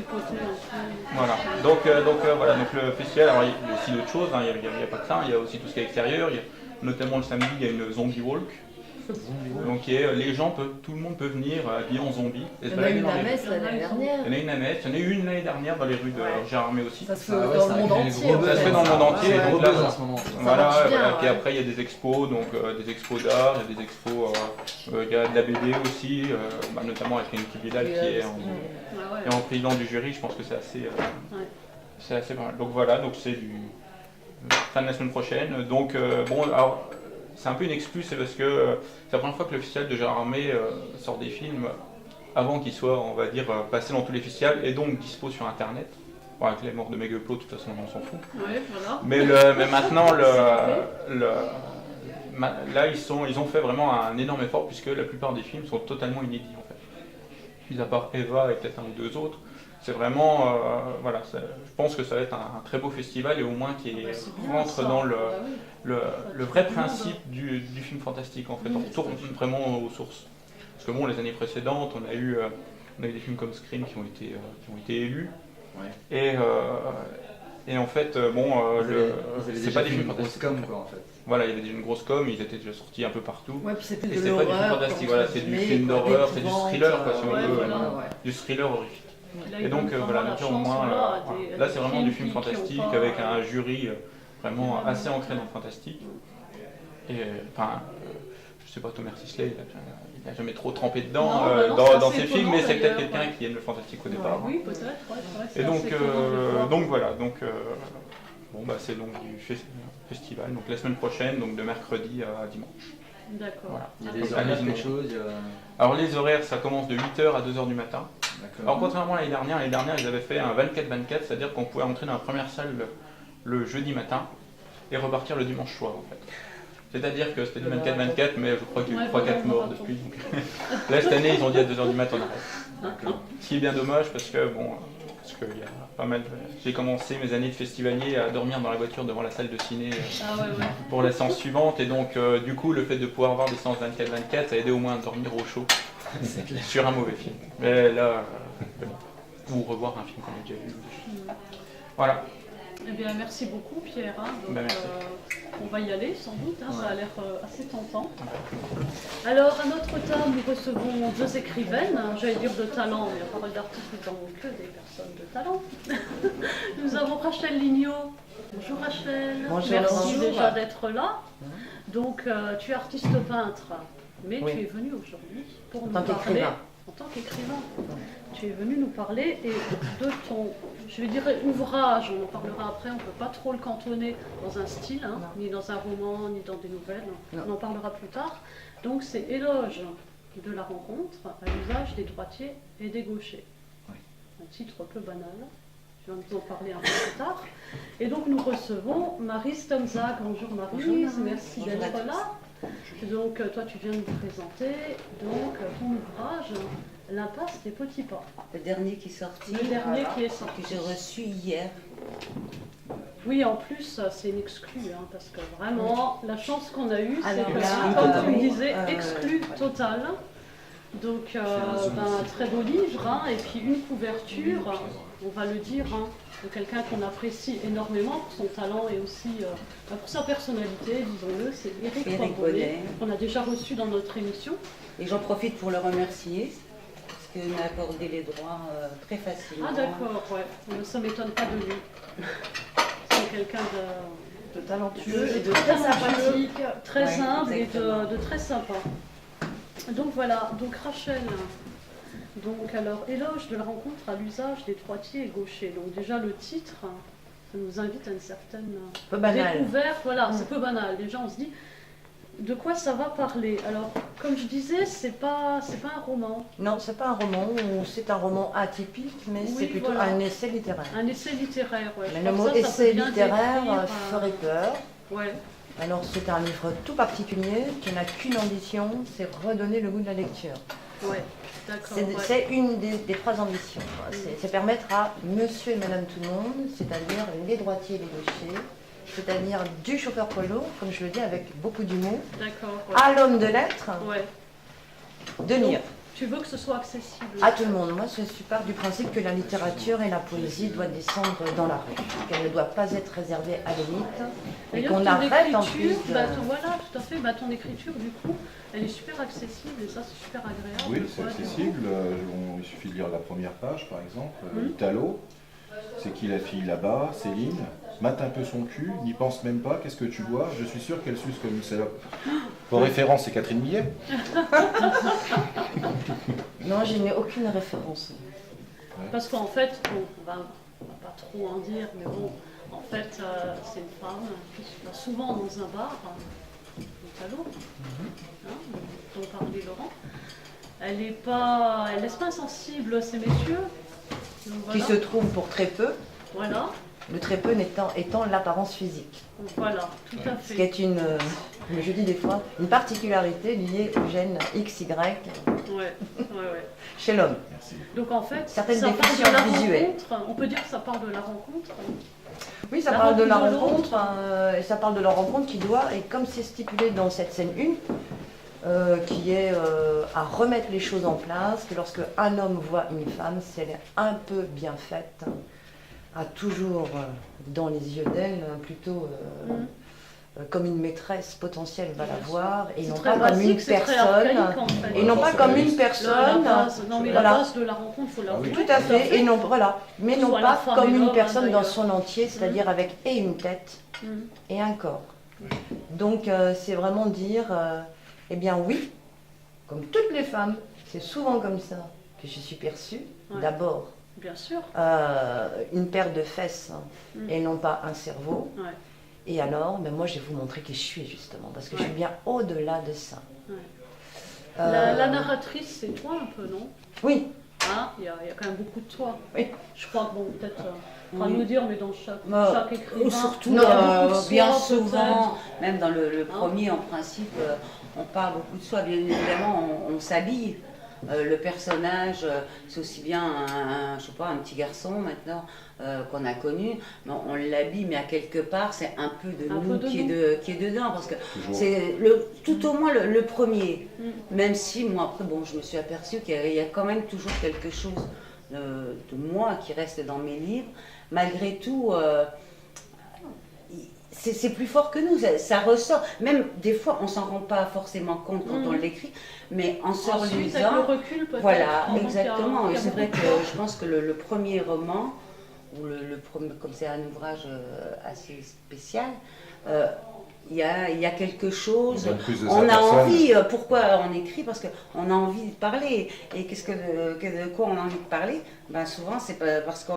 du contenu en plus. Voilà. Voilà. Donc le festival, alors il y a aussi d'autres choses, hein. Il n'y a pas que ça, il y a aussi tout ce qui est extérieur. Notamment le samedi, il y a une zombie walk. Donc les gens peuvent, tout le monde peut venir habillé en zombie. Il y en a eu une à Metz l'année dernière. Il y en a une à Metz, il y en a eu une l'année dernière dans les rues de Gérardmer aussi. Ça se fait dans le monde entier. Ça se fait dans le monde entier. C'est Donc gros là, buzz en ce moment. voilà, marche bien, Puis après il y a des expos, donc des expos d'art, il y a des expos, il y a de la BD aussi, notamment avec Enki Bilal qui est en président du jury. Je pense que c'est assez pas mal. Donc voilà, donc c'est du fin de la semaine prochaine. Donc alors c'est un peu une excuse, c'est parce que c'est la première fois que le festival de Gérardmer sort des films avant qu'ils soient, on va dire, passés dans tous les festivals et donc dispo sur internet. Bon, avec les morts de Megueplo, de toute façon on s'en fout. Ouais, voilà. Mais maintenant là ils ont fait vraiment un énorme effort puisque la plupart des films sont totalement inédits en fait. Mis à part Eva et peut-être un ou deux autres. C'est vraiment, je pense que ça va être un très beau festival et au moins qui rentre dans le vrai principe du film fantastique en fait. On retourne vraiment aux sources. Parce que bon, les années précédentes, on a eu des films comme Scream qui ont été élus. Ouais. Et en fait, c'est pas des films fantastiques. Com, quoi, en fait. Voilà, il y avait déjà une grosse com, ils étaient déjà sortis un peu partout. Ouais, puis c'était et c'est pas du film fantastique, voilà, c'est du film d'horreur, c'est du thriller, quoi, si on veut, du thriller horrifique. Et donc voilà, donc au moins, là c'est vraiment du film fantastique avec un jury vraiment assez ancré dans le fantastique. Et je sais pas, Thomas Sisley, il n'a jamais trop trempé dedans dans ses films, mais c'est peut-être quelqu'un qui aime le fantastique au départ. Oui, peut-être, et donc voilà, c'est donc du festival, donc la semaine prochaine, donc de mercredi à dimanche. D'accord. Voilà. Il y a des horaires, quelque chose Alors les horaires, ça commence de 8h à 2h du matin. Alors contrairement à l'année dernière, ils avaient fait un 24-24, c'est-à-dire qu'on pouvait entrer dans la première salle le jeudi matin et repartir le dimanche soir en fait. C'est-à-dire que c'était du 24-24, mais je crois qu'il y a eu 3-4 morts depuis. Donc là cette année, ils ont dit à 2h du matin on arrête. Ce qui est bien dommage parce que il y a pas mal. J'ai commencé mes années de festivalier à dormir dans la voiture devant la salle de ciné pour la séance suivante, et donc du coup le fait de pouvoir avoir des séances 24-24, ça a aidé au moins à dormir au chaud sur un mauvais film. Mais là, ou revoir un film qu'on a déjà vu. Voilà. Eh bien, merci beaucoup Pierre. Donc, on va y aller sans doute, ça a l'air assez tentant. Alors, à notre table, nous recevons deux écrivaines, j'allais dire de talent, mais à parole d'artistes, nous n'avons que des personnes de talent. Nous avons Rachel Lignot. Bonjour Rachel. Bonjour. Merci déjà d'être là. Donc, tu es artiste peintre, mais tu es venue aujourd'hui pour nous parler. En tant qu'écrivain, tu es venu nous parler de ton, je vais dire ouvrage, on en parlera après, on ne peut pas trop le cantonner dans un style, ni dans un roman, ni dans des nouvelles, on en parlera plus tard. Donc c'est Éloge de la rencontre à l'usage des droitiers et des gauchers. Un titre peu banal, je vais nous en parler un peu plus tard. Et donc nous recevons Maryse Tomzak. Bonjour Maryse, merci d'être là. Donc toi tu viens de nous présenter ton ouvrage L'impasse des petits pas. Le dernier qui est sorti. Le dernier qui est sorti. Que j'ai reçu hier. Oui, en plus c'est une exclue, parce que vraiment la chance qu'on a eue, c'est que là, comme tu me disais, exclue totale. Donc un très beau livre, et puis une couverture, on va le dire, de quelqu'un qu'on apprécie énormément pour son talent et aussi pour sa personnalité, disons-le, c'est Éric Bonnet, qu'on a déjà reçu dans notre émission. Et j'en profite pour le remercier, parce qu'il m'a accordé les droits très facilement. Ah d'accord, ça ne m'étonne pas de lui. C'est quelqu'un de talentueux et de très sympathique, très humble et de très sympa. Donc voilà, donc Rachel. Donc alors, éloge de la rencontre à l'usage des droitiers et gauchers. Donc déjà le titre, ça nous invite à une certaine découverte. Voilà, c'est peu banal. Déjà on se dit de quoi ça va parler. Alors comme je disais, c'est pas un roman. Non, c'est pas un roman. C'est un roman atypique, mais c'est plutôt un essai littéraire. Un essai littéraire, oui. Mais le mot essai littéraire ferait peur. Ouais. Alors c'est un livre tout particulier qui n'a qu'une ambition, c'est redonner le goût de la lecture. Ouais. D'accord, c'est une des trois ambitions. C'est permettre à monsieur et madame tout le monde, c'est-à-dire les droitiers et les gauchers, c'est-à-dire du chauffeur poids lourd, comme je le dis avec beaucoup d'humour, à l'homme de lettres, de lire. Tu veux que ce soit accessible à tout le monde. Moi, je suis part du principe que la littérature et la poésie doivent descendre dans la rue, qu'elles ne doivent pas être réservées à l'élite, et D'ailleurs, qu'on ton arrête en plus écriture, de... voilà, tout à fait. Ton écriture, du coup, elle est super accessible et ça, c'est super agréable. Oui, c'est accessible. Il suffit de lire la première page, par exemple. Italo, c'est qui la fille là-bas? Céline, mate un peu son cul, n'y pense même pas, qu'est-ce que tu vois? Je suis sûr qu'elle suce comme une salope. Pour référence, c'est Catherine Millet. Non, je n'ai aucune référence. Parce qu'en fait, bon, on va pas trop en dire, mais bon, en fait, c'est une femme qui va souvent dans un bar, Italo, dont parlait Laurent. Elle laisse pas insensible ces messieurs. Donc, voilà. Qui se trouve pour très peu, Voilà, le très peu étant l'apparence physique. voilà, tout à Ce qui fait. est une, je dis des fois, une particularité liée au gène XY Ouais. chez l'homme. Donc en fait, Certaines ça parle de déficiences la visuelles. rencontre. On peut dire que ça parle de la rencontre. Oui, ça La parle de la rencontre de rencontre, et ça parle de la rencontre qui doit, et comme c'est stipulé dans cette scène 1, qui est à remettre les choses en place, que lorsque un homme voit une femme, si elle est un peu bien faite, a toujours dans les yeux d'elle, plutôt comme une maîtresse potentielle va la voir, et non pas comme une personne, et non pas comme une personne, Non mais voilà. la base de la rencontre, il faut l'avouer. Tout à fait, et non, voilà, mais non Soit la pas femme comme et une l'homme, personne dans d'ailleurs. son entier, c'est-à-dire avec et une tête et un corps. Donc c'est vraiment dire, eh bien oui, comme toutes les femmes, c'est souvent comme ça que je suis perçue. Ouais. D'abord, Bien sûr. une paire de fesses et non pas un cerveau. Ouais. Et alors, ben moi je vais vous montrer qui je suis justement, parce que je suis bien au-delà de ça. Ouais. Euh, La narratrice, c'est toi un peu, non? Oui, Hein, il y a quand même beaucoup de toi. Oui. Je crois que bon, peut-être, pas Oui. nous dire, mais dans chaque écrivain. Surtout, il y a beaucoup de bien soi, souvent, même dans le Hein? premier, en principe, on parle beaucoup de soi. Bien évidemment, on s'habille. Le personnage, c'est aussi bien je sais pas, un petit garçon maintenant qu'on a connu, mais on l'habille, mais à quelque part, c'est un peu de nous qui est dedans, parce que c'est tout au moins le premier. Même si moi, après, bon, je me suis aperçue qu'il y a quand même toujours quelque chose de moi qui reste dans mes livres. Malgré tout, c'est plus fort que nous, ça ressort. Même des fois, on s'en rend pas forcément compte quand on l'écrit, mais en se Ensuite, avec le relisant, recul, peut-être. voilà, on voit exactement. qu'il y Et a c'est vrai beaucoup que de je pense que le premier roman, ou le premier, comme c'est un ouvrage assez spécial, il y a quelque chose, on a envie, pourquoi on écrit? Parce qu'on a envie de parler. Et de quoi on a envie de parler? Ben souvent, c'est parce qu'on